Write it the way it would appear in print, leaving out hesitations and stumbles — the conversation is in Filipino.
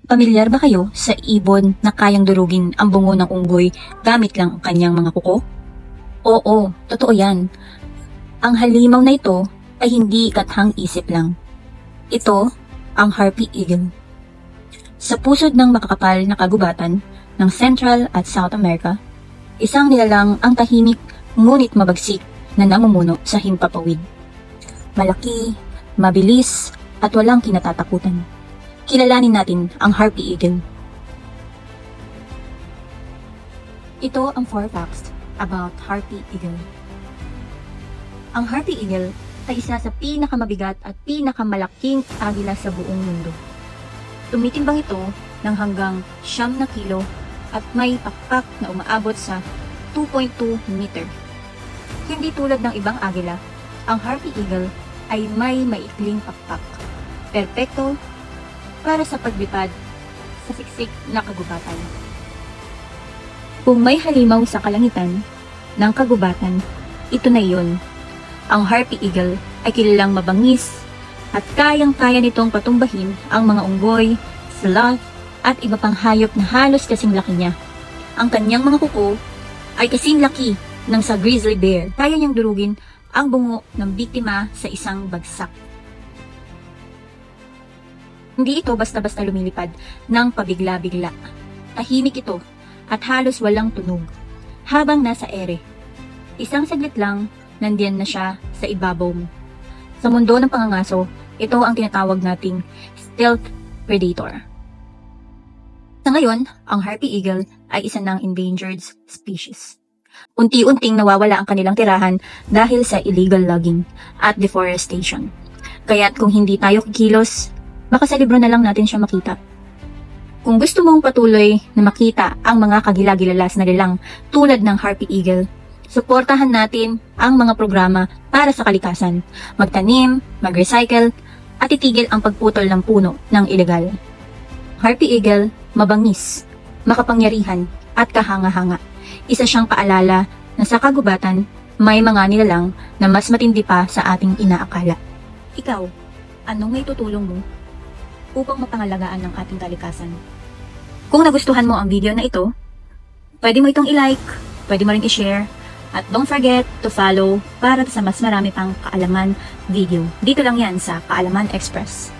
Pamilyar ba kayo sa ibon na kayang durugin ang bungo ng unggoy gamit lang ang kanyang mga kuko? Oo, totoo yan. Ang halimaw na ito ay hindi kathang isip lang. Ito ang harpy eagle. Sa pusod ng makakapal na kagubatan ng Central at South America, isang nilalang ang tahimik ngunit mabagsik na namumuno sa himpapawid. Malaki, mabilis, at walang kinatatakutan. Kilalanin natin ang harpy eagle. Ito ang 4 facts about harpy eagle. Ang harpy eagle ay isa sa pinakamabigat at pinakamalaking agila sa buong mundo. Tumitimbang ito ng hanggang 9 na kilo at may pakpak na umaabot sa 2.2 meter. Hindi tulad ng ibang agila, ang harpy eagle ay may maikling pakpak. Perpekto para sa paglipad sa siksik na kagubatan. Kung may halimaw sa kalangitan ng kagubatan, ito na iyon. Ang harpy eagle ay kilalang mabangis at kayang-kaya nitong patumbahin ang mga unggoy, sloth, at iba pang hayop na halos kasing laki niya. Ang kanyang mga kuko ay kasing laki ng sa grizzly bear. Kaya niyang durugin ang bungo ng biktima sa isang bagsak. Hindi ito basta-basta lumilipad ng pabigla-bigla. Tahimik ito at halos walang tunog. Habang nasa ere, isang saglit lang, nandiyan na siya sa ibabaw mo. Sa mundo ng pangangaso, ito ang tinatawag nating stealth predator. Sa ngayon, ang harpy eagle ay isa ng endangered species. Unti-unting nawawala ang kanilang tirahan dahil sa illegal logging at deforestation. Kaya't kung hindi tayo kikilos, baka sa libro na lang natin siya makita. Kung gusto mong patuloy na makita ang mga kagilagilalas na lilang tulad ng harpy eagle, suportahan natin ang mga programa para sa kalikasan, magtanim, mag-recycle, at itigil ang pagputol ng puno ng ilegal. Harpy eagle, mabangis, makapangyarihan, at kahanga-hanga. Isa siyang paalala na sa kagubatan, may mga nilalang na mas matindi pa sa ating inaakala. Ikaw, anong may tutulong mo upang mapangalagaan ng ating kalikasan? Kung nagustuhan mo ang video na ito, pwede mo itong i-like, pwede mo rin i-share, at don't forget to follow para sa mas marami pang kaalaman video. Dito lang yan sa Kaalaman Express.